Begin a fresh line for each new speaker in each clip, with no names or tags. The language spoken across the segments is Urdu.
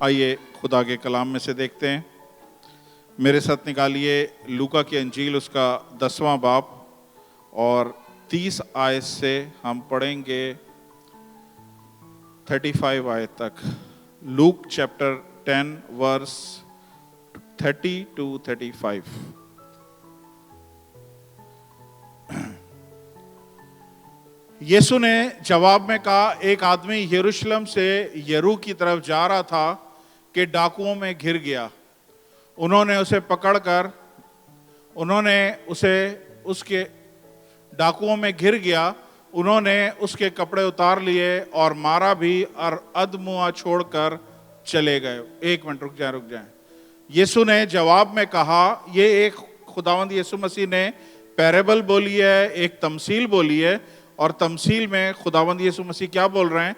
آئیے خدا کے کلام میں سے دیکھتے ہیں. میرے ساتھ نکالیے لوکا کی انجیل اس کا 10واں باب اور 30 آیت سے ہم پڑھیں گے 35 آیت تک. لوک چیپٹر 10 ورس 30 to 35. یسوع نے جواب میں کہا، ایک آدمی یروشلم سے یرو کی طرف جا رہا تھا کہ ڈاکوؤں میں گر گیا. انہوں نے اسے پکڑ کر اس کے کپڑے اتار لیے اور مارا بھی اور ادموا چھوڑ کر چلے گئے. ایک منٹ رک جائیں. یسوع نے جواب میں کہا، یہ ایک خداوند یسوع مسیح نے پیرابل بولی ہے، ایک تمثیل بولی ہے. اور تمثیل میں خداوند یسوع مسیح کیا بول رہے ہیں؟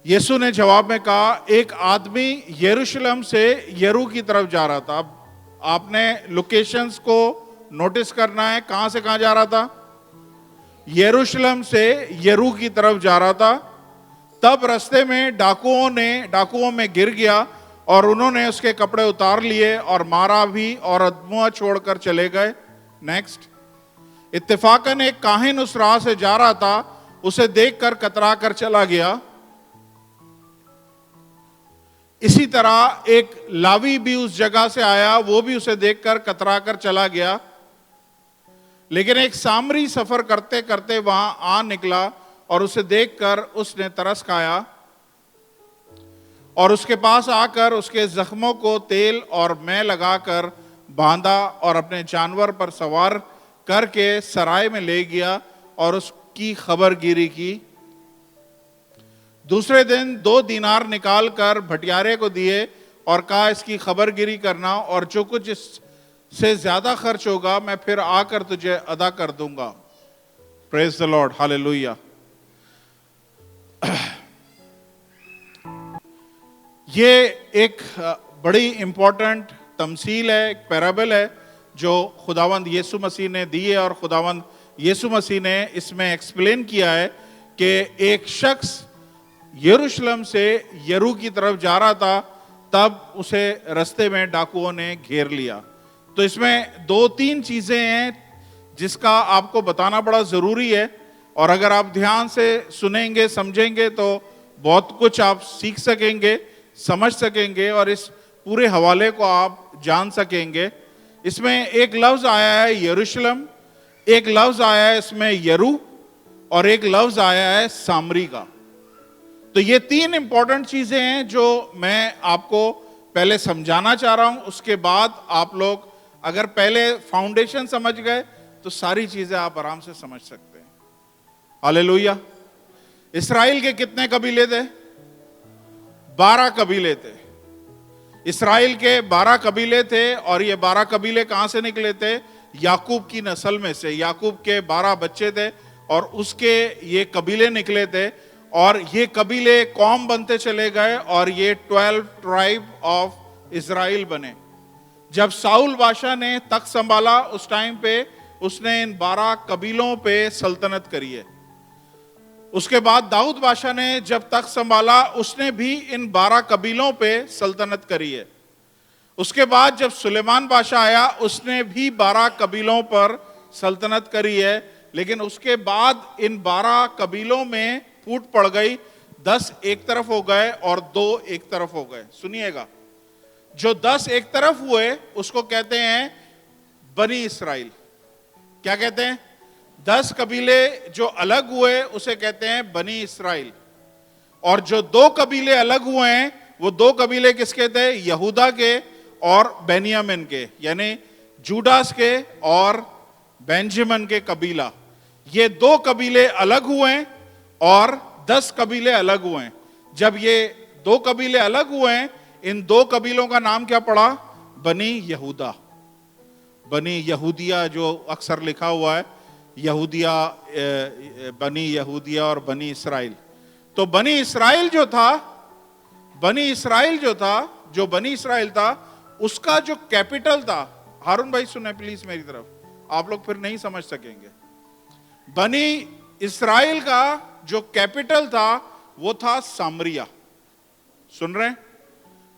یسوع نے جواب میں کہا، ایک آدمی یروشلم سے یرو کی طرف جا رہا تھا. اب آپ نے لوکیشنز کو نوٹس کرنا ہے، کہاں سے کہاں جا رہا تھا؟ یروشلم سے یرو کی طرف جا رہا تھا. تب رستے میں ڈاکوؤں میں گر گیا اور انہوں نے اس کے کپڑے اتار لیے اور مارا بھی اور ادموا چھوڑ کر چلے گئے. نیکسٹ. اتفاقاً ایک کاہن اس راہ سے جا رہا تھا، اسے دیکھ کر کترا کر چلا گیا. اسی طرح ایک لاوی بھی اس جگہ سے آیا، وہ بھی اسے دیکھ کر کترا کر چلا گیا. لیکن ایک سامری سفر کرتے کرتے وہاں آ نکلا اور اسے دیکھ کر اس نے ترس کھایا اور اس کے پاس آ کر اس کے زخموں کو تیل اور مے لگا کر باندھا اور اپنے جانور پر سوار کر کے سرائے میں لے گیا اور اس کی خبر گیری کی. دوسرے دن 2 دینار نکال کر بھٹیارے کو دیے اور کہا، اس کی خبر گیری کرنا اور جو کچھ اس سے زیادہ خرچ ہوگا میں پھر آ کر تجھے ادا کر دوں گا. پریز دی لارڈ، ہاللیلویہ. یہ ایک بڑی امپورٹنٹ تمثیل ہے، ایک پیرابل ہے جو خداوند یسوع مسیح نے دی ہے. اور خداوند یسوع مسیح نے اس میں ایکسپلین کیا ہے کہ ایک شخص یروشلم سے یرو کی طرف جا رہا تھا، تب اسے رستے میں ڈاکوؤں نے گھیر لیا. تو اس میں 2-3 چیزیں ہیں جس کا آپ کو بتانا بڑا ضروری ہے. اور اگر آپ دھیان سے سنیں گے، سمجھیں گے تو بہت کچھ آپ سیکھ سکیں گے، سمجھ سکیں گے اور اس پورے حوالے کو آپ جان سکیں گے. اس میں ایک لفظ آیا ہے یروشلم، ایک لفظ آیا ہے اس میں یرو، اور ایک لفظ آیا ہے سامری کا. تو یہ 3 امپورٹنٹ چیزیں ہیں جو میں آپ کو پہلے سمجھانا چاہ رہا ہوں. اس کے بعد آپ لوگ اگر پہلے فاؤنڈیشن سمجھ گئے تو ساری چیزیں آپ آرام سے سمجھ سکتے ہیں. ہاللیلویہ. اسرائیل کے کتنے قبیلے تھے؟ 12 قبیلے تھے. اسرائیل کے 12 قبیلے تھے اور یہ 12 قبیلے کہاں سے نکلے تھے؟ یعقوب کی نسل میں سے. یعقوب کے 12 بچے تھے اور اس کے یہ قبیلے نکلے تھے اور یہ قبیلے قوم بنتے چلے گئے اور یہ 12 ٹرائب آف اسرائیل بنے. جب ساؤل بادشاہ نے تخت سنبھالا اس ٹائم پہ اس نے ان 12 قبیلوں پہ سلطنت کری ہے. اس کے بعد داؤد بادشاہ نے جب تخت سنبھالا اس نے بھی ان 12 قبیلوں پہ سلطنت کری ہے. اس کے بعد جب سلیمان بادشاہ آیا اس نے بھی 12 قبیلوں پر سلطنت کری ہے. لیکن اس کے بعد ان 12 قبیلوں میں پھوٹ پڑ گئی، 10 ایک طرف ہو گئے اور 2 ایک طرف ہو گئے. سنیے گا، جو 10 ایک طرف ہوئے اس کو کہتے ہیں بنی اسرائیل. کیا کہتے ہیں؟ 10 قبیلے جو الگ ہوئے اسے کہتے ہیں بنی اسرائیل. اور جو 2 قبیلے الگ ہوئے ہیں وہ 2 قبیلے کس کے تھے؟ یہودا کے اور بینیامن کے، یعنی جوڈاس کے اور بینجمن کے قبیلہ. یہ 2 قبیلے الگ ہوئے ہیں اور 10 قبیلے الگ ہوئے ہیں. جب یہ 2 قبیلے الگ ہوئے ہیں ان 2 قبیلوں کا نام کیا پڑا؟ بنی یہودا. بنی یہودیہ جو اکثر لکھا ہوا ہے یہودیہ، بنی یہودیہ اور بنی اسرائیل. تو بنی اسرائیل جو تھا جو بنی اسرائیل تھا اس کا جو کیپٹل تھا، ہارون بھائی سنیں پلیز میری طرف، آپ لوگ پھر نہیں سمجھ سکیں گے. بنی اسرائیل کا جو کیپٹل تھا وہ تھا سامریا. سن رہے ہیں؟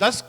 10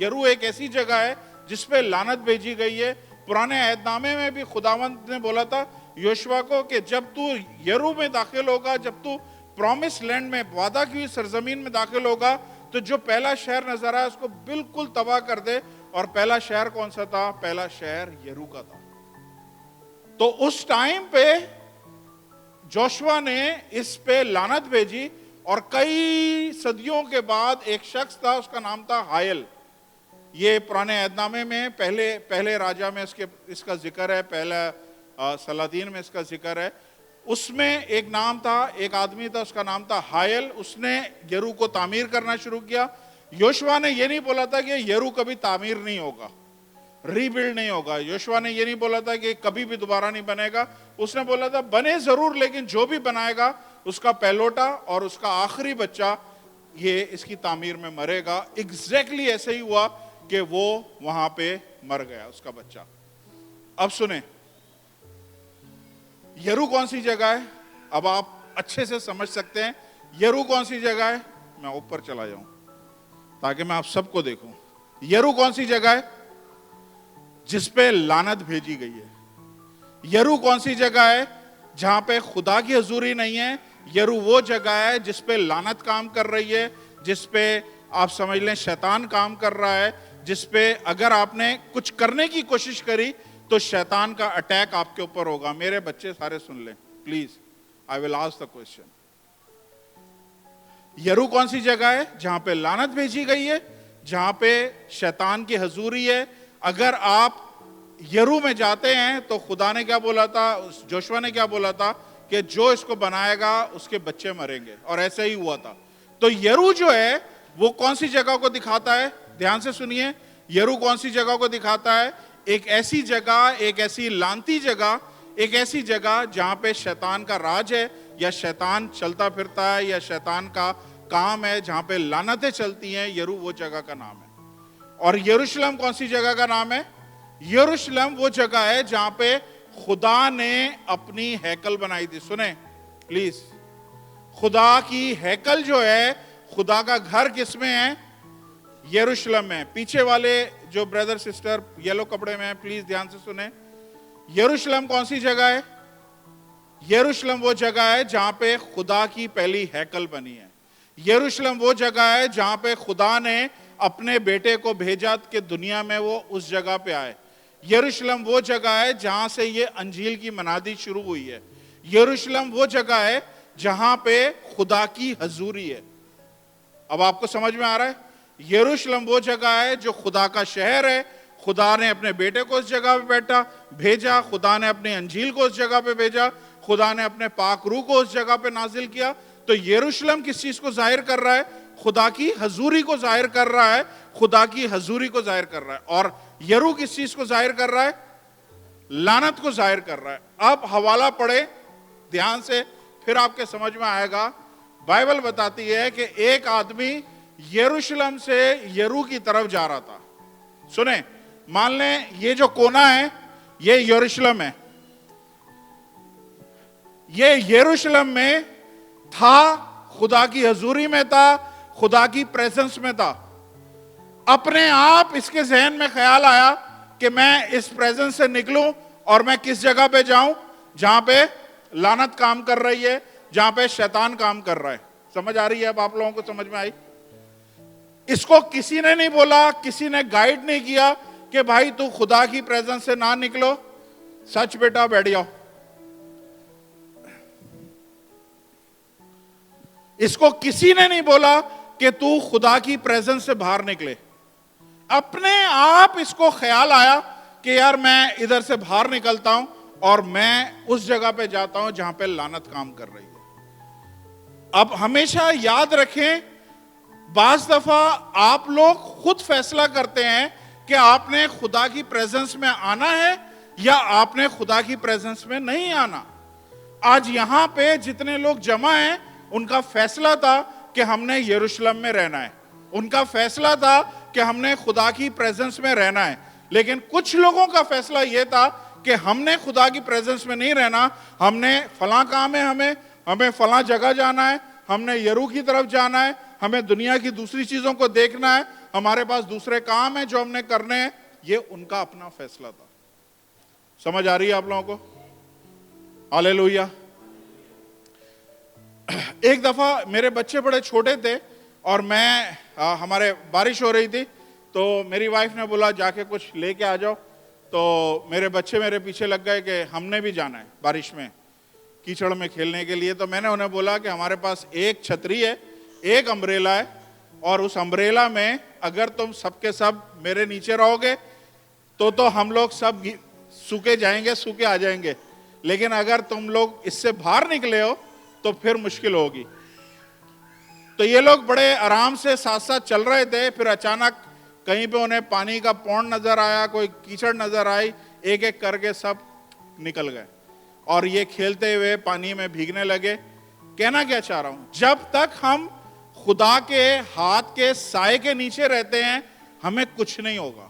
یرو ایک ایسی جگہ ہے جس پہ لعنت بھیجی گئی ہے. پرانے عہد نامے میں بھی خداوند نے بولا تھا یوشوا کو کہ جب تو یرو میں داخل ہوگا, جب تو پرومس لینڈ میں, وعدہ کی ہوئی سرزمین میں داخل ہوگا, تو جو پہلا شہر نظر آیا اس کو بالکل تباہ کر دے. اور پہلا شہر کون سا تھا؟ پہلا شہر یرو کا تھا. تو اس ٹائم پہ جوشوا نے اس پہ لعنت بھیجی, اور کئی صدیوں کے بعد ایک شخص تھا, اس کا نام تھا ہائل. یہ پرانے عہد نامے میں پہلے راجہ میں اس کا ذکر ہے, پہلا سلاطین میں اس کا ذکر ہے. اس میں ایک نام تھا, ایک آدمی تھا, اس کا نام تھا ہائل. اس نے یرو کو تعمیر کرنا شروع کیا. یوشوا نے یہ نہیں بولا تھا کہ یرو کبھی تعمیر نہیں ہوگا, ری بلڈ نہیں ہوگا. یوشوا نے یہ نہیں بولا تھا کہ کبھی بھی دوبارہ نہیں بنے گا. اس نے بولا تھا بنے ضرور, لیکن جو بھی بنائے گا اس کا پہلوٹا اور اس کا آخری بچہ یہ اس کی تعمیر میں مرے گا. ایگزیکٹلی ایسے ہی ہوا کہ وہ وہاں پہ مر گیا اس کا بچہ. اب سنیں, یرو کون سی جگہ ہے؟ اب آپ اچھے سے سمجھ سکتے ہیں یرو کون سی جگہ ہے. میں اوپر چلا جاؤں تاکہ میں آپ سب کو دیکھوں. یرو کون سی جگہ ہے جس پہ لعنت بھیجی گئی ہے؟ یرو کون سی جگہ ہے جہاں پہ خدا کی حضوری نہیں ہے؟ یرو وہ جگہ ہے جس پہ لعنت کام کر رہی ہے, جس پہ آپ سمجھ لیں شیطان کام کر رہا ہے, جس پہ اگر آپ نے کچھ کرنے کی کوشش کری تو شیطان کا اٹیک آپ کے اوپر ہوگا. میرے بچے سارے سن لیں please, I will ask the question. یرو کون سی جگہ ہے جہاں پہ لعنت بھیجی گئی ہے, جہاں پہ شیطان کی حضوری ہے؟ اگر آپ یرو میں جاتے ہیں تو خدا نے کیا بولا تھا, جوشوا نے کیا بولا تھا کہ جو اس کو بنائے گا اس کے بچے مریں گے, اور ایسا ہی ہوا تھا. تو یرو جو ہے وہ کون سی جگہ کو دکھاتا ہے؟ دھیان سے سنیے, یرو کون سی جگہ کو دکھاتا ہے؟ ایک ایسی جگہ, ایک ایسی لعنتی جگہ, ایک ایسی جگہ جہاں پہ شیطان کا راج ہے, یا شیطان چلتا پھرتا ہے, یا شیطان کا کام ہے, جہاں پہ لعنتیں چلتی ہیں. یرو وہ جگہ کا نام ہے. اور یروشلم کون سی جگہ کا نام ہے؟ یروشلم وہ جگہ ہے جہاں پہ خدا نے اپنی ہیکل بنائی تھی. سنیں پلیز, خدا کی ہیکل جو ہے, خدا کا گھر کس میں ہے؟ یروشلم میں. پیچھے والے جو بردر سسٹر یلو کپڑے میں ہیں پلیز دھیان سے سنیں. یروشلم کون سی جگہ ہے؟ یروشلم وہ جگہ ہے جہاں پہ خدا کی پہلی ہیکل بنی ہے. یروشلم وہ جگہ ہے جہاں پہ خدا نے اپنے بیٹے کو بھیجا کہ دنیا میں وہ اس جگہ پہ آئے. یروشلم وہ جگہ ہے جہاں سے یہ انجیل کی منادی شروع ہوئی ہے. یروشلم وہ جگہ ہے جہاں پہ خدا کی حضوری ہے. اب آپ کو سمجھ میں آ رہا ہے؟ یروشلم وہ جگہ ہے جو خدا کا شہر ہے. خدا نے اپنے بیٹے کو اس جگہ پہ بھیجا, خدا نے اپنی انجیل کو اس جگہ پہ بھیجا, خدا نے اپنے پاک روح کو اس جگہ پہ نازل کیا. تو یروشلم کس چیز کو ظاہر کر رہا ہے؟ خدا کی حضوری کو ظاہر کر رہا ہے, خدا کی حضوری کو ظاہر کر رہا ہے. اور یرو کس چیز کو ظاہر کر رہا ہے؟ لعنت کو ظاہر کر رہا ہے. اب حوالہ پڑھے دھیان سے, پھر آپ کے سمجھ میں آئے گا. بائبل بتاتی ہے کہ ایک آدمی یروشلم سے یرو کی طرف جا رہا تھا. سنیں, مان لیں یہ جو کونا ہے یہ یروشلم ہے, یہ یروشلم میں تھا, خدا کی حضوری میں تھا, خدا کی پریزنس میں تھا. اپنے آپ اس کے ذہن میں خیال آیا کہ میں اس پریزنس سے نکلوں اور میں کس جگہ پہ جاؤں جہاں پہ لعنت کام کر رہی ہے, جہاں پہ شیطان کام کر رہا ہے. سمجھ آ رہی ہے؟ اب آپ لوگوں کو سمجھ میں آئی؟ اس کو کسی نے نہیں بولا, کسی نے گائیڈ نہیں کیا کہ بھائی تو خدا کی پریزنس سے نہ نکلو, سچ بیٹا بیٹھ جاؤ. اس کو کسی نے نہیں بولا کہ تو خدا کی پریزنس سے باہر نکلے. اپنے آپ اس کو خیال آیا کہ یار میں ادھر سے باہر نکلتا ہوں اور میں اس جگہ پہ جاتا ہوں جہاں پہ لعنت کام کر رہی ہے. اب ہمیشہ یاد رکھیں, بعض دفعہ آپ لوگ خود فیصلہ کرتے ہیں کہ آپ نے خدا کی پریزنس میں آنا ہے یا آپ نے خدا کی پریزنس میں نہیں آنا. آج یہاں پہ جتنے لوگ جمع ہیں ان کا فیصلہ تھا کہ ہم نے یروشلم میں رہنا ہے, ان کا فیصلہ تھا کہ ہم نے خدا کی پریزنس میں رہنا ہے. لیکن کچھ لوگوں کا فیصلہ یہ تھا کہ ہم نے خدا کی پریزنس میں نہیں رہنا, ہم نے فلاں کام ہے, ہمیں فلاں جگہ جانا ہے, ہم نے یرو کی طرف جانا ہے, ہمیں دنیا کی دوسری چیزوں کو دیکھنا ہے, ہمارے پاس دوسرے کام ہیں جو ہم نے کرنے ہیں، یہ ان کا اپنا فیصلہ تھا۔ سمجھ آ رہی ہے آپ لوگوں کو؟ ہاللیلویا۔ ایک دفعہ میرے بچے بڑے چھوٹے تھے اور ہمارے بارش ہو رہی تھی، تو میری وائف نے بولا جا کے کچھ لے کے آ جاؤ، تو میرے بچے میرے پیچھے لگ گئے کہ ہم نے بھی جانا ہے بارش میں کیچڑ میں کھیلنے کے لیے۔ تو میں نے انہیں بولا کہ ہمارے پاس ایک چھتری ہے، ایک امبریلا ہے، اور اس امبریلا میں اگر تم سب کے سب میرے نیچے رہو گے تو ہم لوگ سب سوکھے جائیں گے، سوکھے آ جائیں گے، لیکن اگر تم لوگ اس سے باہر نکلے ہو تو پھر مشکل ہوگی۔ تو یہ لوگ بڑے آرام سے ساتھ ساتھ چل رہے تھے، پھر اچانک کہیں پہ انہیں پانی کا پونڈ نظر آیا، کوئی کیچڑ نظر آئی، ایک ایک کر کے سب نکل گئے اور یہ کھیلتے ہوئے پانی میں بھیگنے لگے۔ کہنا کیا چاہ رہا ہوں، جب تک ہم خدا کے ہاتھ کے سائے کے نیچے رہتے ہیں ہمیں کچھ نہیں ہوگا،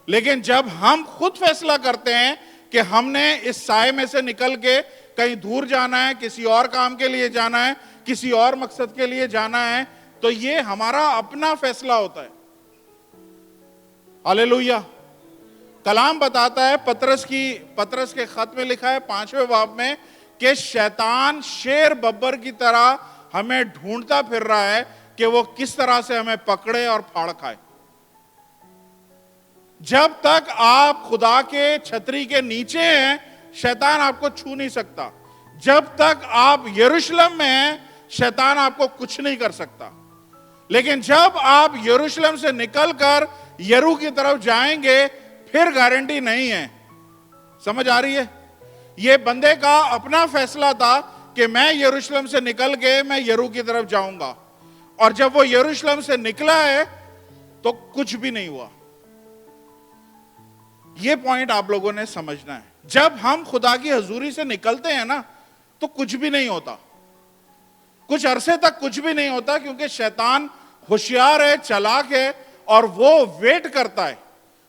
لیکن جب ہم خود فیصلہ کرتے ہیں کہ ہم نے اس سائے میں سے نکل کے کہیں دور جانا ہے، کسی اور کام کے لیے جانا ہے، کسی اور مقصد کے لیے جانا ہے، تو یہ ہمارا اپنا فیصلہ ہوتا ہے۔ ہاللیلویا۔ کلام بتاتا ہے، پطرس کے خط میں لکھا ہے 5ویں باب میں کہ شیطان شیر ببر کی طرح ہمیں ڈھونڈتا پھر رہا ہے کہ وہ کس طرح سے ہمیں پکڑے اور پھاڑ کھائے۔ جب تک آپ خدا کے چھتری کے نیچے ہیں شیطان آپ کو چھو نہیں سکتا، جب تک آپ یروشلم میں ہیں شیطان آپ کو کچھ نہیں کر سکتا، لیکن جب آپ یروشلم سے نکل کر یرو کی طرف جائیں گے پھر گارنٹی نہیں ہے۔ سمجھ آ رہی ہے؟ یہ بندے کا اپنا فیصلہ تھا کہ میں یروشلم سے نکل کے میں یرو کی طرف جاؤں گا، اور جب وہ یروشلم سے نکلا ہے تو کچھ بھی نہیں ہوا۔ یہ پوائنٹ آپ لوگوں نے سمجھنا ہے۔ جب ہم خدا کی حضوری سے نکلتے ہیں نا تو کچھ بھی نہیں ہوتا، کچھ عرصے تک کچھ بھی نہیں ہوتا، کیونکہ شیطان ہوشیار ہے، چالاک ہے، اور وہ ویٹ کرتا ہے۔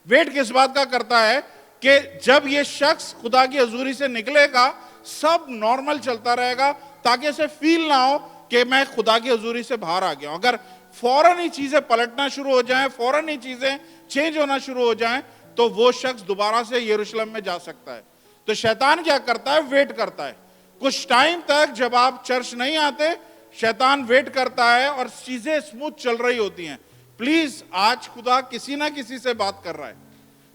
ویٹ کس بات کا کرتا ہے کہ جب یہ شخص خدا کی حضوری سے نکلے گا سب نارمل چلتا رہے گا، تاکہ اسے فیل نہ ہو کہ میں خدا کی حضوری سے باہر آ گیا ہوں۔ اگر فوراً ہی چیزیں پلٹنا شروع ہو جائیں، فوراً ہی چیزیں چینج ہونا شروع ہو جائیں، تو وہ شخص دوبارہ سے یروشلم میں جا سکتا ہے۔ تو شیطان کیا کرتا ہے؟ ویٹ کرتا ہے۔ کچھ ٹائم تک جب آپ چرچ نہیں آتے شیطان ویٹ کرتا ہے اور چیزیں سموتھ چل رہی ہوتی ہیں۔ پلیز آج خدا کسی نہ کسی سے بات کر رہا ہے،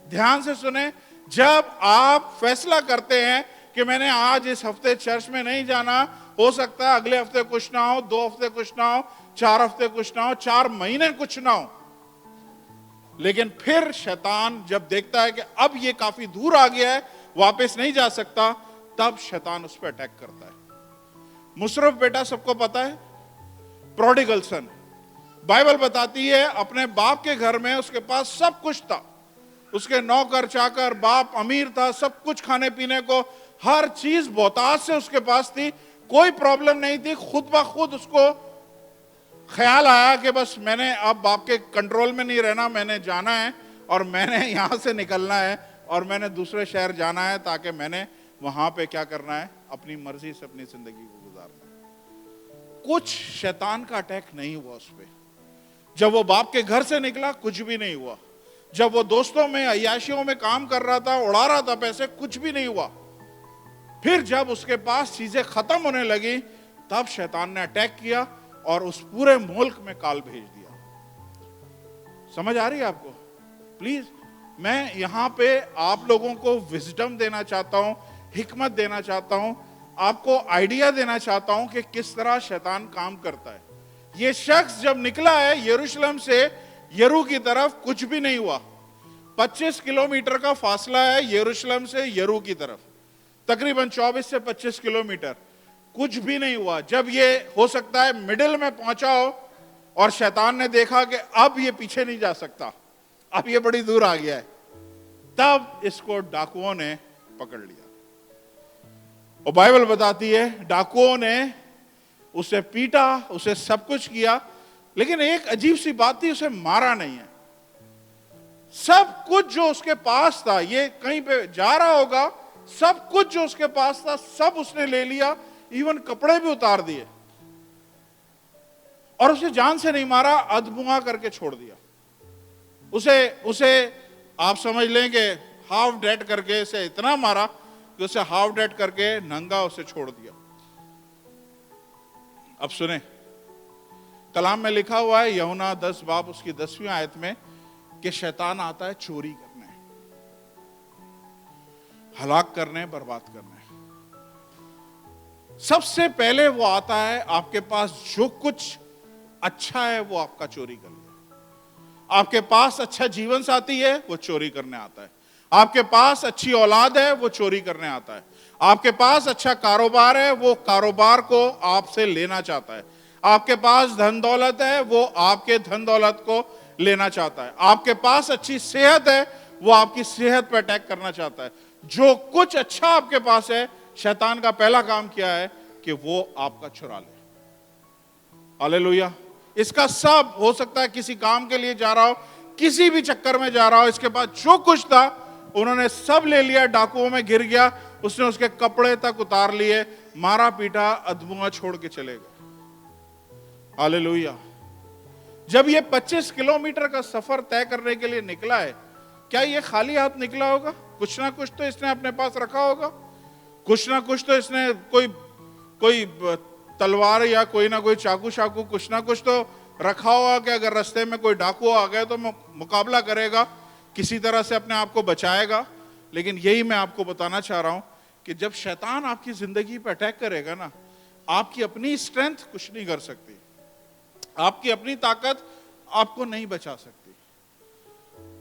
دھیان سے سنیں۔ جب آپ فیصلہ کرتے ہیں کہ میں نے آج اس ہفتے چرچ میں نہیں جانا، ہو سکتا ہے اگلے ہفتے کچھ نہ ہو، 2 ہفتے کچھ نہ ہو، 4 ہفتے کچھ نہ ہو، 4 مہینے کچھ نہ ہو، لیکن پھر شیطان جب دیکھتا ہے کہ اب یہ کافی دور آ گیا ہے، واپس نہیں جا سکتا، تب شیطان اس پہ اٹیک کرتا ہے۔ مصرف بیٹا سب کو پتا ہے، پروڈیگل سن، بائبل بتاتی ہے اپنے باپ کے گھر میں اس کے پاس سب کچھ تھا، اس کے نوکر چاکر، باپ امیر تھا، سب کچھ کھانے پینے کو، ہر چیز بہتات سے اس کے پاس تھی، کوئی پرابلم نہیں تھی۔ خود بخود اس کو خیال آیا کہ بس میں نے اب باپ کے کنٹرول میں نہیں رہنا، میں نے جانا ہے اور میں نے یہاں سے نکلنا ہے اور میں نے دوسرے شہر جانا ہے، تاکہ میں نے وہاں پہ کیا کرنا ہے، اپنی مرضی سے اپنی زندگی کو گزارنا ہے۔ کچھ شیطان کا اٹیک نہیں ہوا اس پہ۔ جب وہ باپ کے گھر سے نکلا کچھ بھی نہیں ہوا، جب وہ دوستوں میں عیاشیوں میں کام کر رہا تھا، اڑا رہا تھا پیسے، کچھ بھی نہیں ہوا۔ پھر جب اس کے پاس چیزیں ختم ہونے لگی تب شیطان نے اٹیک کیا اور اس پورے ملک میں کال بھیج دیا۔ سمجھ آ رہی ہے آپ کو؟ پلیز میں یہاں پہ آپ لوگوں کو وزڈم دینا چاہتا ہوں، حکمت دینا چاہتا ہوں، آپ کو آئیڈیا دینا چاہتا ہوں کہ کس طرح شیطان کام کرتا ہے۔ یہ شخص جب نکلا ہے یروشلم سے یرو کی طرف، کچھ بھی نہیں ہوا۔ 25 کلومیٹر کا فاصلہ ہے یروشلم سے یرو کی طرف، تقریباً 24 سے 25 کلومیٹر، کچھ بھی نہیں ہوا۔ جب یہ ہو سکتا ہے مڈل میں پہنچا ہو اور شیطان نے دیکھا کہ اب یہ پیچھے نہیں جا سکتا، اب یہ بڑی دور آ گیا ہے، تب اس کو ڈاکوؤں نے پکڑ لیا۔ اور بائبل بتاتی ہے ڈاکوؤں نے اسے پیٹا، اسے سب کچھ کیا، لیکن ایک عجیب سی بات تھی، اسے مارا نہیں ہے۔ سب کچھ جو اس کے پاس تھا، یہ کہیں پہ جا رہا ہوگا، سب کچھ جو اس کے پاس تھا سب اس نے لے لیا، ایون کپڑے بھی اتار دیے، اور اسے جان سے نہیں مارا، ادموا کر کے چھوڑ دیا۔ اسے آپ سمجھ لیں کہ ہاف ڈیڈ کر کے اسے اتنا مارا کہ اسے ہاف ڈیڈ کر کے ننگا اسے چھوڑ دیا. اب سنیں, کلام میں لکھا ہوا ہے یوحنا 10 باب اس کی 10ویں آیت میں کہ شیطان آتا ہے چوری کرنے, ہلاک کرنے, برباد کرنے. سب سے پہلے وہ آتا ہے آپ کے پاس جو کچھ اچھا ہے وہ آپ کا چوری کر لے. آپ کے پاس اچھا جیون ساتھی ہے وہ چوری کرنے آتا ہے. آپ کے پاس اچھی اولاد ہے وہ چوری کرنے آتا ہے. آپ کے پاس اچھا کاروبار ہے وہ کاروبار کو آپ سے لینا چاہتا ہے. آپ کے پاس دھن دولت ہے وہ آپ کے دھن دولت کو لینا چاہتا ہے. آپ کے پاس اچھی صحت ہے وہ آپ کی صحت پہ اٹیک کرنا چاہتا ہے. جو کچھ اچھا آپ کے پاس ہے, شیطان کا پہلا کام کیا ہے کہ وہ آپ کا چرا لے. ہاللیلویہ. اس کا سب ہو سکتا ہے کسی کام کے لیے جا رہا ہو, کسی بھی چکر میں جا رہا ہو, اس کے پاس جو کچھ تھا انہوں نے سب لے لیا, ڈاکوؤں میں گر گیا, اس نے اس کے کپڑے تک اتار لیے, مارا پیٹا, ادموا چھوڑ کے چلے گئے. ہاللیلویہ. جب یہ 25 کلومیٹر کا سفر طے کرنے کے لیے نکلا ہے, کیا یہ خالی ہاتھ نکلا ہوگا؟ کچھ نہ کچھ تو اس نے اپنے پاس رکھا ہوگا, کچھ نہ کچھ تو اس نے کوئی تلوار یا کوئی نہ کوئی چاقو کچھ نہ کچھ تو رکھا ہوگا کہ اگر رستے میں کوئی ڈاکو آ گئے تو مقابلہ کرے گا, کسی طرح سے اپنے آپ کو بچائے گا. لیکن یہی میں آپ کو بتانا چاہ رہا ہوں کہ جب شیطان آپ کی زندگی پہ اٹیک کرے گا نا, آپ کی اپنی اسٹرینتھ کچھ نہیں کر سکتی, آپ کی اپنی طاقت آپ کو نہیں بچا سکتی.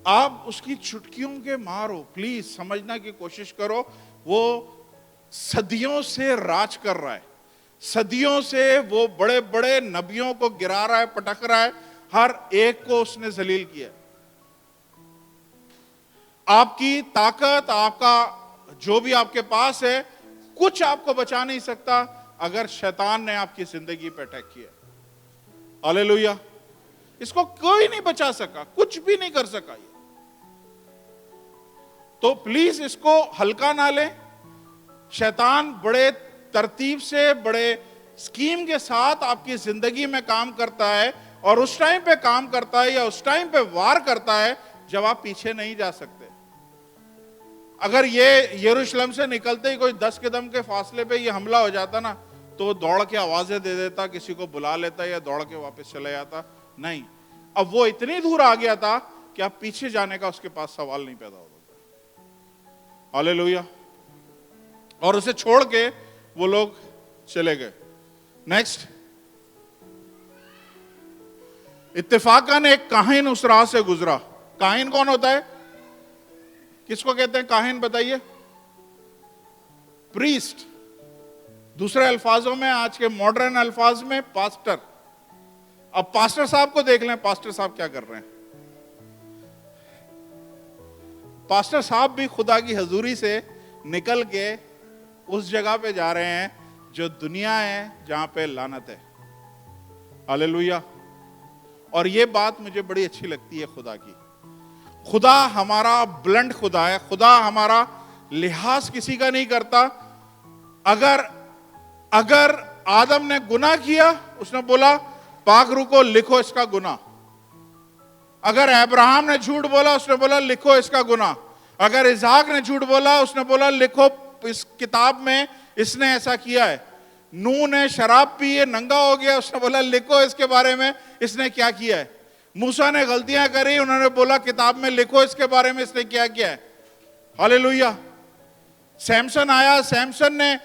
آپ اس کی چٹکیوں کے مار ہو. پلیز سمجھنا کی کوشش کرو, وہ صدیوں سے راج کر رہا ہے, صدیوں سے وہ بڑے بڑے نبیوں کو گرا رہا ہے, پٹک رہا ہے, ہر ایک کو اس نے ذلیل کیا. آپ کی طاقت, آپ کا جو بھی آپ کے پاس ہے, کچھ آپ کو بچا نہیں سکتا اگر شیطان نے آپ کی زندگی پہ اٹیک کیا. ہاللیلویہ. اس کو کوئی نہیں بچا سکا, کچھ بھی نہیں کر سکا. یہ تو پلیز اس کو ہلکا نہ لیں. شیطان بڑے ترتیب سے, بڑے سکیم کے ساتھ آپ کی زندگی میں کام کرتا ہے, اور اس ٹائم پہ کام کرتا ہے یا اس ٹائم پہ وار کرتا ہے جب آپ پیچھے نہیں جا سکتے. اگر یہ یروشلم سے نکلتے ہی کوئی 10 قدم کے فاصلے پہ یہ حملہ ہو جاتا نا, تو وہ دوڑ کے آوازیں دے دیتا, کسی کو بلا لیتا یا دوڑ کے واپس چلے جاتا. نہیں, اب وہ اتنی دور آ گیا تھا کہ اب پیچھے جانے کا اس کے پاس سوال نہیں پیدا ہوتا. ہاللیلویہ. اور اسے چھوڑ کے وہ لوگ چلے گئے. نیکسٹ, اتفاقاً ایک کاہن اس راہ سے گزرا. کاہن کون ہوتا ہے؟ کس کو کہتے ہیں کاہن؟ بتائیے. پریسٹ. دوسرے الفاظوں میں, آج کے ماڈرن الفاظ میں, پاسٹر. اب پاسٹر صاحب کو دیکھ لیں, پاسٹر صاحب کیا کر رہے ہیں. پاسٹر صاحب بھی خدا کی حضوری سے نکل کے اس جگہ پہ جا رہے ہیں جو دنیا ہے جہاں پہ لعنت ہے. ہاللیلویہ. اور یہ بات مجھے بڑی اچھی لگتی ہے خدا کی. خدا ہمارا بلنڈ خدا ہے. خدا ہمارا لحاظ کسی کا نہیں کرتا. اگر آدم نے گناہ کیا, اس نے بولا پاک روح کو لکھو اس کا گناہ. اگر ابراہیم نے جھوٹ بولا, اس نے بولا لکھو اس کا گناہ. اگر اسحاق نے جھوٹ بولا, اس نے بولا لکھو اس کتاب میں اس نے ایسا کیا ہے. نوح نے شراب پی, ننگا ہو گیا, اس نے بولا لکھو اس کے بارے میں اس نے کیا کیا ہے. موسیٰ نے غلطیاں کری, انہوں نے بولا کتاب میں لکھو اس کے بارے میں اس نے کیا کیا ہے. ہاللیلویہ. سیمسن آیا, سیمسن نے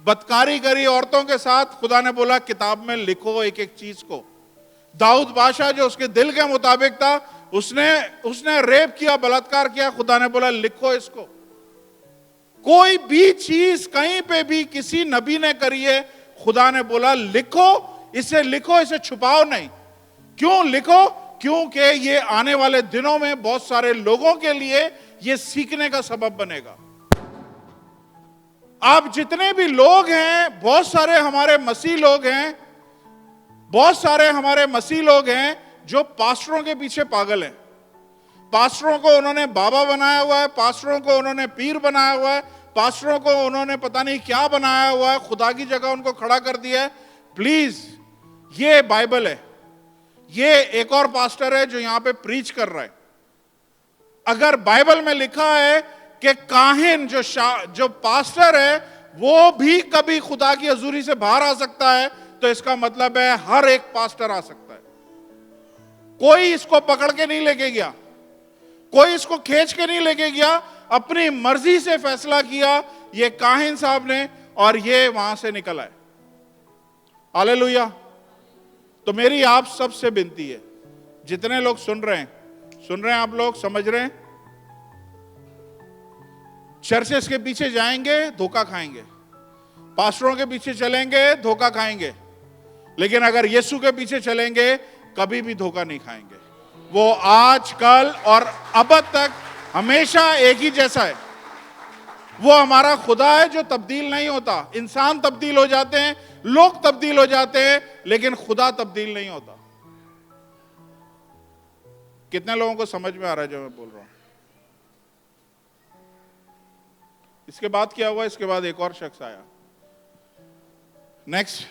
بدکاری کری عورتوں کے ساتھ, خدا نے بولا کتاب میں لکھو ایک ایک چیز کو. داؤد بادشاہ جو اس کے دل کے مطابق تھا, اس نے ریپ کیا, بلاತ್کار کیا, خدا نے بولا لکھو اس کو. کوئی بھی چیز کہیں پہ بھی کسی نبی نے کری ہے, خدا نے بولا لکھو اسے, لکھو اسے, چھپاؤ نہیں. کیوں لکھو؟ کیونکہ یہ آنے والے دنوں میں بہت سارے لوگوں کے لیے یہ سیکھنے کا سبب بنے گا. آپ جتنے بھی لوگ ہیں, بہت سارے ہمارے مسیح لوگ ہیں, بہت سارے ہمارے مسیح لوگ ہیں جو پاسٹروں کے پیچھے پاگل ہیں. پاسٹروں کو انہوں نے بابا بنایا ہوا ہے, پاسٹروں کو انہوں نے پیر بنایا ہوا ہے, پاسٹروں کو انہوں نے پتہ نہیں کیا بنایا ہوا ہے, خدا کی جگہ ان کو کھڑا کر دیا ہے. پلیز, یہ بائبل ہے. یہ ایک اور پاسٹر ہے جو یہاں پہ پریچ کر رہا ہے. اگر بائبل میں لکھا ہے کہ کاہن جو پاسٹر ہے وہ بھی کبھی خدا کی حضوری سے باہر آ سکتا ہے، تو اس کا مطلب ہے ہر ایک پاسٹر آ سکتا ہے. کوئی اس کو پکڑ کے نہیں لے کے گیا، کوئی اس کو کھینچ کے نہیں لے کے گیا، اپنی مرضی سے فیصلہ کیا یہ کاہن صاحب نے، اور یہ وہاں سے نکل آئے. ہاللیلویا. تو میری آپ سب سے بنتی ہے، جتنے لوگ سن رہے ہیں آپ لوگ سمجھ رہے ہیں، چرچز کے پیچھے جائیں گے دھوکہ کھائیں گے، پاسٹروں کے پیچھے چلیں گے دھوکہ کھائیں گے، لیکن اگر یسوع کے پیچھے چلیں گے کبھی بھی دھوکہ نہیں کھائیں گے. وہ آج کل اور ابد تک ہمیشہ ایک ہی جیسا ہے. وہ ہمارا خدا ہے جو تبدیل نہیں ہوتا. انسان تبدیل ہو جاتے ہیں، لوگ تبدیل ہو جاتے ہیں، لیکن خدا تبدیل نہیں ہوتا. کتنے لوگوں کو سمجھ میں آ رہا ہے جو میں بول رہا ہوں؟ اس کے بعد کیا ہوا؟ اس کے بعد ایک اور شخص آیا. نیکسٹ.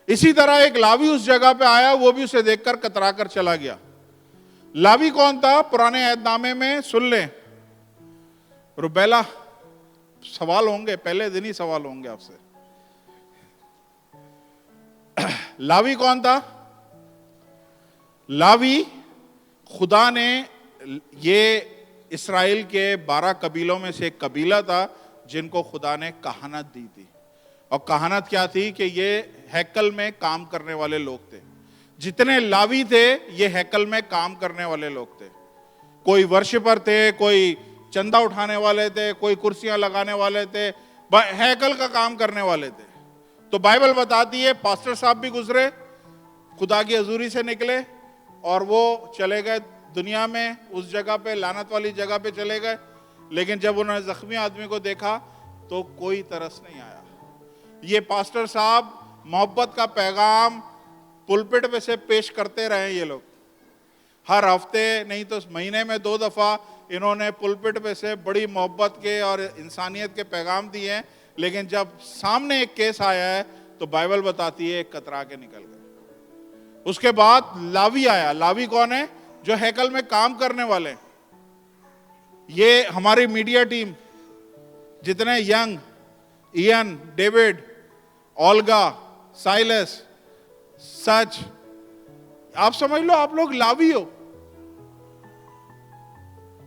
اسی طرح ایک لاوی اس جگہ پہ آیا، وہ بھی اسے دیکھ کر کترا کر چلا گیا. لاوی کون تھا؟ پرانے عہد نامے میں سن لیں، ربیلا. سوال ہوں گے، پہلے دن ہی سوال ہوں گے آپ سے. لاوی کون تھا؟ لاوی خدا نے، یہ اسرائیل کے 12 قبیلوں میں سے ایک قبیلہ تھا جن کو خدا نے کہانت دی تھی. اور کہانت کیا تھی؟ کہ یہ ہیکل میں کام کرنے والے لوگ تھے. جتنے لاوی تھے یہ ہیکل میں کام کرنے والے لوگ تھے. کوئی ورشپر تھے، کوئی چندہ اٹھانے والے تھے، کوئی کرسیاں لگانے والے تھے، ہیکل کا کام کرنے والے تھے. تو بائبل بتاتی ہے پاسٹر صاحب بھی گزرے، خدا کی حضوری سے نکلے، اور وہ چلے گئے دنیا میں اس جگہ پہ، لعنت والی جگہ پہ چلے گئے. لیکن جب انہوں نے زخمی آدمی کو دیکھا تو کوئی ترس نہیں آیا. یہ پاسٹر صاحب محبت کا پیغام پلپٹ پہ سے پیش کرتے رہے. یہ لوگ ہر ہفتے نہیں تو مہینے میں 2 دفعہ انہوں نے پلپٹ پہ سے بڑی محبت کے اور انسانیت کے پیغام دیے ہیں. لیکن جب سامنے ایک کیس آیا ہے تو بائبل بتاتی ہے ایک کترا کے نکل گئے. اس کے بعد لاوی آیا. لاوی کون ہے؟ جو ہیکل میں کام کرنے والے. یہ ہماری میڈیا ٹیم، جتنے ینگ، ایئن، ڈیوڈ، اولگا، سائلس، سچ، آپ سمجھ لو آپ لوگ لاوی ہو.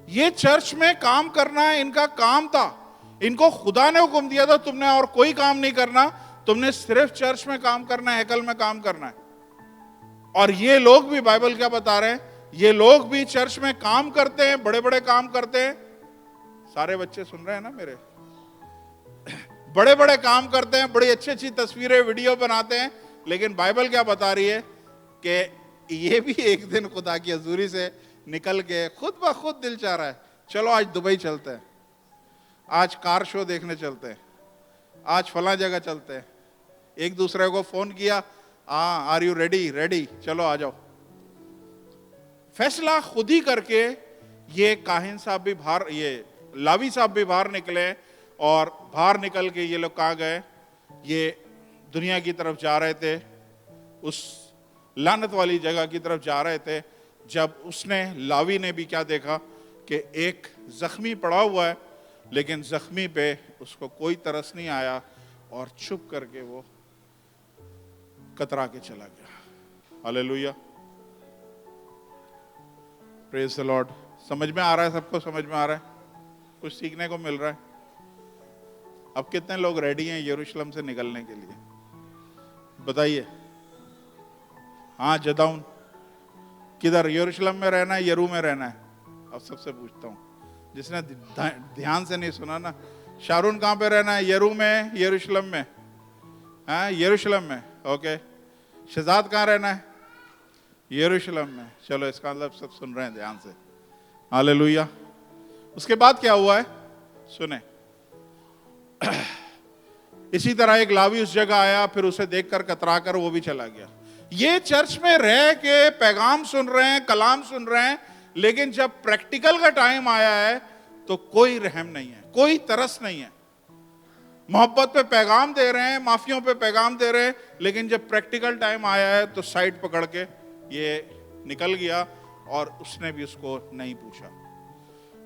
یہ چرچ میں کام کرنا ان کا کام تھا. ان کو خدا نے حکم دیا تھا تم نے اور کوئی کام نہیں کرنا، تم نے صرف چرچ میں کام کرنا ہے، ہیکل میں کام کرنا ہے. اور یہ لوگ بھی بائبل کیا بتا رہے ہیں؟ یہ لوگ بھی چرچ میں کام کرتے ہیں، بڑے بڑے کام کرتے ہیں. سارے بچے سن رہے ہیں نا میرے؟ بڑے بڑے کام کرتے ہیں، بڑی اچھی اچھی تصویریں، ویڈیو بناتے ہیں. لیکن بائبل کیا بتا رہی ہے؟ کہ یہ بھی ایک دن خدا کی حضوری سے نکل کے خود بخود دل چاہ رہا ہے چلو آج دبئی چلتے ہیں، آج کار شو دیکھنے چلتے ہیں، آج فلاں جگہ چلتے ہیں. ایک دوسرے کو فون کیا، ہاں آر یو ریڈی؟ ریڈی، چلو آ جاؤ. فیصلہ خود ہی کر کے یہ کاہن صاحب بھی باہر، یہ لاوی صاحب بھی باہر نکلے. اور باہر نکل کے یہ لوگ کہاں گئے؟ یہ دنیا کی طرف جا رہے تھے، اس لعنت والی جگہ کی طرف جا رہے تھے. جب اس نے، لاوی نے بھی کیا دیکھا کہ ایک زخمی پڑا ہوا ہے، لیکن زخمی پہ اس کو کوئی ترس نہیں آیا اور چھپ کر کے وہ کترا کے چلا گیا. ہاللیلویا، پریز دی لارڈ. سمجھ میں آ رہا ہے؟ سب کو سمجھ میں آ رہا ہے؟ کچھ سیکھنے کو مل رہا ہے؟ اب کتنے لوگ ریڈی ہیں یروشلم سے نکلنے کے لیے؟ بتائیے. ہاں جداؤن کدھر؟ یروشلم میں رہنا ہے، یرو میں رہنا ہے؟ اب سب سے پوچھتا ہوں، جس نے دھیان سے نہیں سنا نا. شارون کہاں پہ رہنا ہے؟ یرو میں، یروشلم میں؟ ہاں یروشلم میں. اوکے. شہزاد کہاں رہنا ہے؟ یروشلم میں. چلو اس کا مطلب سب سن رہے ہیں دھیان سے. ہاللیلویا. اس کے بعد کیا ہوا ہے سنیں. اسی طرح ایک لاوی اس جگہ آیا، پھر اسے دیکھ کر کترا کر وہ بھی چلا گیا. یہ چرچ میں رہ کے پیغام سن رہے ہیں، کلام سن رہے ہیں، لیکن جب پریکٹیکل کا ٹائم آیا ہے تو کوئی رحم نہیں ہے، کوئی ترس نہیں ہے. محبت پہ پیغام دے رہے ہیں، معافیوں پہ پیغام دے رہے ہیں، لیکن جب پریکٹیکل ٹائم آیا ہے تو سائٹ پکڑ کے یہ نکل گیا. اور اس نے بھی اس کو نہیں پوچھا.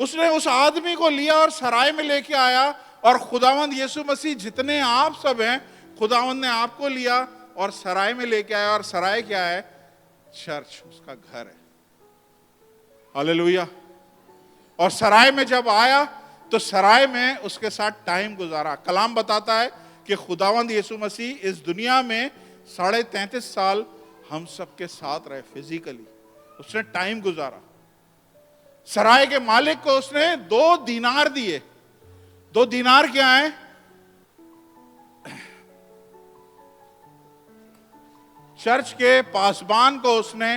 اس نے اس آدمی کو لیا اور سرائے میں لے کے آیا, اور خداوند یسوع مسیح جتنے آپ سب ہیں, خداوند نے آپ کو لیا اور سرائے میں لے کے آیا. اور سرائے کیا ہے؟ چرچ, اس کا گھر ہے. ہاللویا. اور سرائے میں جب آیا تو سرائے میں اس کے ساتھ ٹائم گزارا. کلام بتاتا ہے کہ خداوند یسوع مسیح اس دنیا میں 33.5 سال ہم سب کے ساتھ رہے فزیکلی. اس نے ٹائم گزارا. سرائے کے مالک کو اس نے 2 دینار دیے. 2 دینار کیا ہیں؟ چرچ کے پاسبان کو اس نے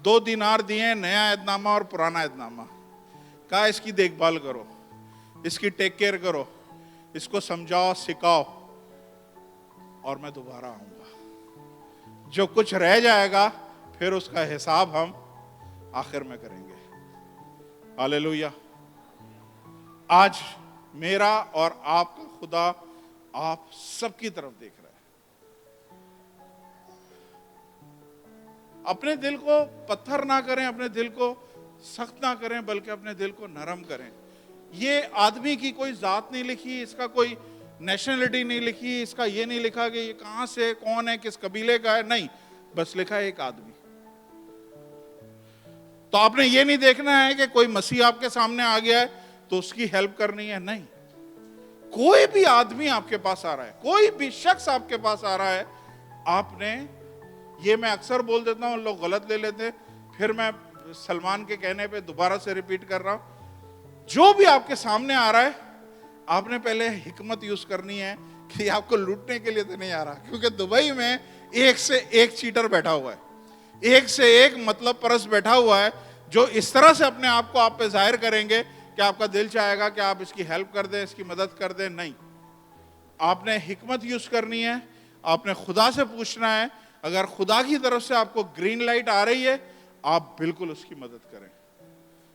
2 دینار دیے, نیا عہد نامہ اور پرانا عہد نامہ. کہا اس کی دیکھ بھال کرو, اس کی ٹیک کیئر کرو, اس کو سمجھاؤ, سکھاؤ, اور میں دوبارہ آؤں گا. جو کچھ رہ جائے گا پھر اس کا حساب ہم آخر میں کریں گے. ہاللویا. آج میرا اور آپ کا خدا آپ سب کی طرف دیکھ رہا ہے. اپنے دل کو پتھر نہ کریں, اپنے دل کو سخت نہ کریں, بلکہ اپنے دل کو نرم کریں. یہ آدمی کی کوئی ذات نہیں لکھی, اس کا کوئی نیشنلٹی نہیں لکھی, اس کا یہ نہیں لکھا کہ یہ کہاں سے, کون ہے, کس قبیلے کا ہے, نہیں, بس لکھا ہے ایک آدمی. تو آپ نے یہ نہیں دیکھنا ہے کہ کوئی مسیح آپ کے سامنے آ گیا ہے تو اس کی ہیلپ کرنی ہے, نہیں. کوئی بھی آدمی آپ کے پاس آ رہا ہے, کوئی بھی شخص آپ کے پاس آ رہا ہے, آپ نے, یہ میں اکثر بول دیتا ہوں, لوگ غلط لے لیتے, پھر میں سلمان کے کہنے پہ دوبارہ سے ریپیٹ کر رہا ہوں, جو بھی آپ کے سامنے آ رہا ہے آپ نے پہلے حکمت یوز کرنی ہے کہ آپ کو لوٹنے کے لیے تو نہیں آ رہا, کیونکہ دبئی میں ایک سے ایک چیٹر بیٹھا ہوا ہے, ایک سے ایک مطلب پرست بیٹھا ہوا ہے, جو اس طرح سے اپنے آپ کو آپ پہ ظاہر کریں گے کہ آپ کا دل چاہے گا کہ آپ اس کی ہیلپ کر دیں, اس کی مدد کر دیں. نہیں, آپ نے حکمت یوز کرنی ہے, آپ نے خدا سے پوچھنا ہے. اگر خدا کی طرف سے آپ کو گرین لائٹ آ رہی ہے, آپ بالکل اس کی مدد کریں.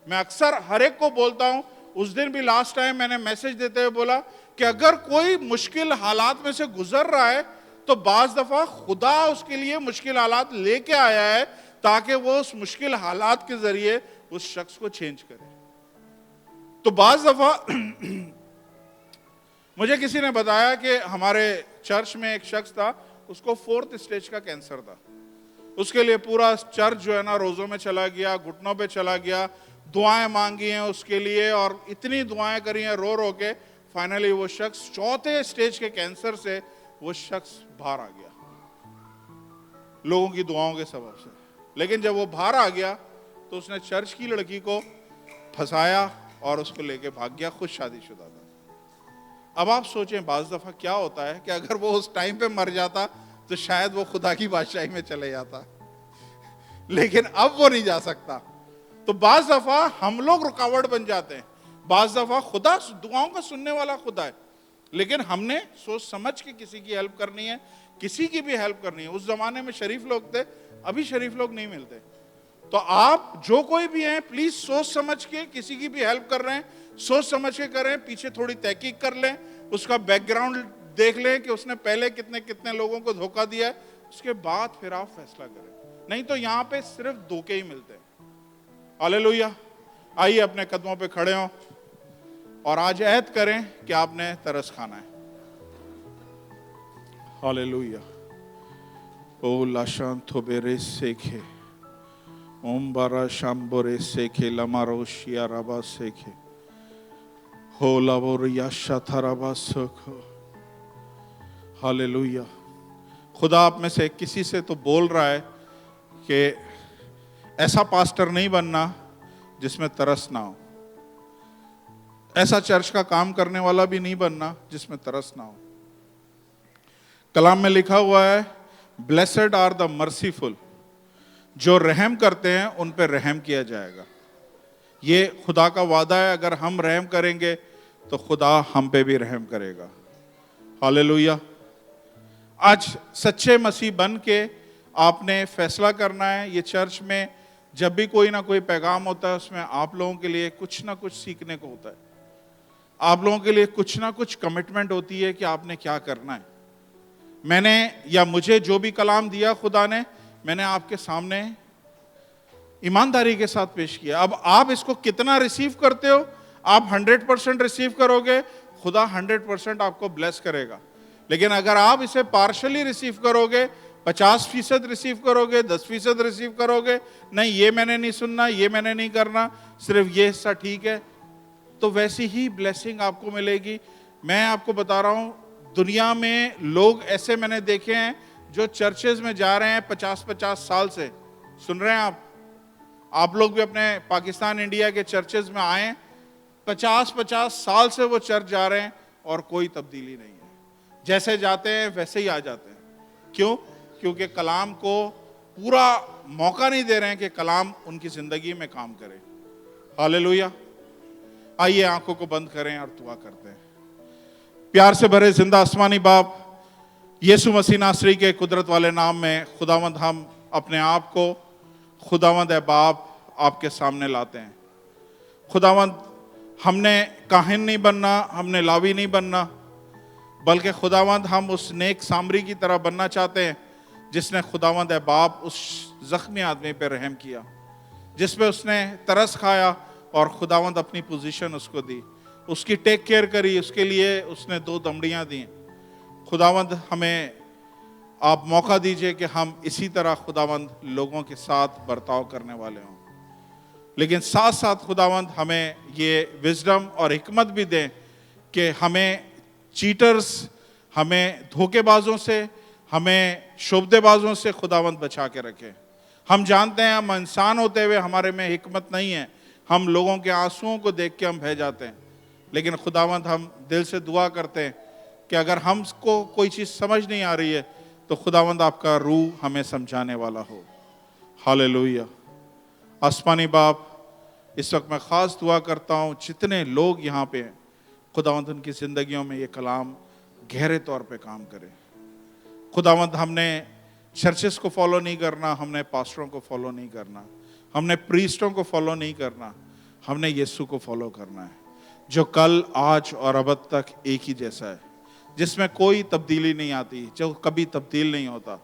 میں اکثر ہر ایک کو بولتا ہوں, اس دن بھی لاسٹ ٹائم میں نے میسج دیتے ہوئے بولا کہ اگر کوئی مشکل حالات میں سے گزر رہا ہے تو بعض دفعہ خدا اس کے لیے مشکل حالات لے کے آیا ہے تاکہ وہ اس مشکل حالات کے ذریعے اس شخص کو چینج کرے. تو بعض دفعہ مجھے کسی نے بتایا کہ ہمارے چرچ میں ایک شخص تھا, اس کو 4th اسٹیج کا کینسر تھا. اس کے لیے پورا چرچ جو ہے نا روزوں میں چلا گیا, گھٹنوں پہ چلا گیا, دعائیں مانگی ہیں اس کے لیے, اور اتنی دعائیں کری ہیں رو رو کے. فائنلی وہ شخص 4تھے اسٹیج کے کینسر سے وہ شخص باہر آ گیا لوگوں کی دعاؤں کے سبب سے. لیکن جب وہ باہر آ گیا تو اس نے چرچ کی لڑکی کو پھنسایا اور اس کو لے کے بھاگ گیا. خود شادی شدہ تھا. اب آپ سوچیں بعض دفعہ کیا ہوتا ہے کہ اگر وہ اس ٹائم پہ مر جاتا تو شاید وہ خدا کی بادشاہی میں چلے جاتا, لیکن اب وہ نہیں جا سکتا. تو بعض دفعہ ہم لوگ رکاوٹ بن جاتے ہیں. بعض دفعہ خدا دعاؤں کا سننے والا خدا ہے, لیکن ہم نے سوچ سمجھ کے کسی کی ہیلپ کرنی ہے, کسی کی بھی ہیلپ کرنی ہے. اس زمانے میں شریف لوگ تھے, ابھی شریف لوگ نہیں ملتے. تو آپ جو کوئی بھی ہیں پلیز سوچ سمجھ کے کسی کی بھی ہیلپ کر رہے ہیں, سوچ سمجھ کے کریں, پیچھے تھوڑی تحقیق کر لیں, اس کا بیک گراؤنڈ دیکھ لیں کہ اس نے پہلے کتنے لوگوں کو دھوکہ دیا ہے, اس کے بعد پھر آپ فیصلہ کریں. نہیں تو یہاں پہ صرف دھوکے ہی ملتے ہیں. ہاللویا. آئیے اپنے قدموں پہ کھڑے ہوں اور آج عہد کریں کہ آپ نے ترس کھانا ہے. ہاللویا. او لاشانتو بیرے سیکھے اوم بارا شامبورے سیکھے لمارو شیا رابا سیکھے ہو لابور یاشا تھرابا سکھو. ہاللویا. خدا آپ میں سے کسی سے تو بول رہا ہے کہ ایسا پاسٹر نہیں بننا جس میں ترس نہ ہو, ایسا چرچ کا کام کرنے والا بھی نہیں بننا جس میں ترس نہ ہو. کلام میں لکھا ہوا ہے بلیسڈ آر دا مرسیفل, جو رحم کرتے ہیں ان پہ رحم کیا جائے گا. یہ خدا کا وعدہ ہے, اگر ہم رحم کریں گے تو خدا ہم پہ بھی رحم کرے گا. ہاللویا. آج سچے مسیح بن کے آپ نے فیصلہ کرنا ہے. یہ چرچ میں جب بھی کوئی نہ کوئی پیغام ہوتا ہے اس میں آپ لوگوں کے لیے کچھ نہ کچھ سیکھنے کو ہوتا ہے, آپ لوگوں کے لیے کچھ نہ کچھ کمٹمنٹ ہوتی ہے کہ آپ نے کیا کرنا ہے. میں نے یا مجھے جو بھی کلام دیا خدا نے, میں نے آپ کے سامنے ایمانداری کے ساتھ پیش کیا. اب آپ اس کو کتنا ریسیو کرتے ہو آپ 100% ریسیو کرو گے, خدا 100% آپ کو بلیس کرے گا. لیکن اگر آپ اسے پارشلی ریسیو کرو گے, 50% ریسیو کرو گے, 10% ریسیو کرو گے, نہیں یہ میں نے نہیں سننا, یہ میں نے نہیں کرنا, صرف یہ حصہ ٹھیک ہے, تو ویسی ہی بلیسنگ آپ کو ملے گی. میں آپ کو بتا رہا ہوں, دنیا میں لوگ ایسے میں نے دیکھے ہیں جو چرچز میں جا رہے ہیں 50 سال سے. سن رہے ہیں آپ لوگ بھی اپنے پاکستان انڈیا کے چرچز میں آئیں, 50 سال سے وہ چرچ جا رہے ہیں اور کوئی تبدیلی نہیں ہے. جیسے جاتے ہیں ویسے ہی آ جاتے ہیں. کیوں؟ کیونکہ کلام کو پورا موقع نہیں دے رہے ہیں کہ کلام ان کی زندگی میں کام کرے. ہاللویا. آئیے آنکھوں کو بند کریں اور دعا کرتے ہیں. پیار سے بھرے زندہ آسمانی باپ, یسوع مسیح ناصری کے قدرت والے نام میں خداوند ہم اپنے آپ کو خداوند اے باپ آپ کے سامنے لاتے ہیں. خداوند ہم نے کاہن نہیں بننا, ہم نے لاوی نہیں بننا, بلکہ خداوند ہم اس نیک سامری کی طرح بننا چاہتے ہیں جس نے خداوند اے باپ اس زخمی آدمی پہ رحم کیا, جس پہ اس نے ترس کھایا اور خداوند اپنی پوزیشن اس کو دی, اس کی ٹیک کیئر کری, اس کے لیے اس نے 2 دمڑیاں دیں. خداوند ہمیں آپ موقع دیجئے کہ ہم اسی طرح خداوند لوگوں کے ساتھ برتاؤ کرنے والے ہوں. لیکن ساتھ ساتھ خداوند ہمیں یہ وزڈم اور حکمت بھی دیں کہ ہمیں چیٹرز, ہمیں دھوکے بازوں سے, ہمیں شعبدے بازوں سے خداوند بچا کے رکھے. ہم جانتے ہیں ہم انسان ہوتے ہوئے ہمارے میں حکمت نہیں ہے, ہم لوگوں کے آنسوؤں کو دیکھ کے ہم بہہ جاتے ہیں. لیکن خداوند ہم دل سے دعا کرتے ہیں کہ اگر ہم کو کوئی چیز سمجھ نہیں آ رہی ہے تو خداوند آپ کا روح ہمیں سمجھانے والا ہو. ہاللویا. آسمانی باپ, اس وقت میں خاص دعا کرتا ہوں جتنے لوگ یہاں پہ ہیں, خداوند ان کی زندگیوں میں یہ کلام گہرے طور پہ کام کرے. خداوند ہم نے چرچز کو فالو نہیں کرنا, ہم نے پاسٹروں کو فالو نہیں کرنا, ہم نے پریسٹوں کو فالو نہیں کرنا, ہم نے یسوع کو فالو کرنا ہے جو کل, آج اور ابد تک ایک ہی جیسا ہے, جس میں کوئی تبدیلی نہیں آتی, جو کبھی تبدیل نہیں ہوتا.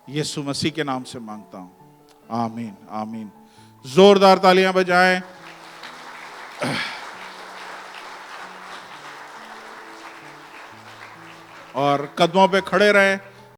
یسوع مسیح کے نام سے مانگتا ہوں, آمین آمین. زوردار تالیاں بجائیں اور قدموں پہ کھڑے رہیں.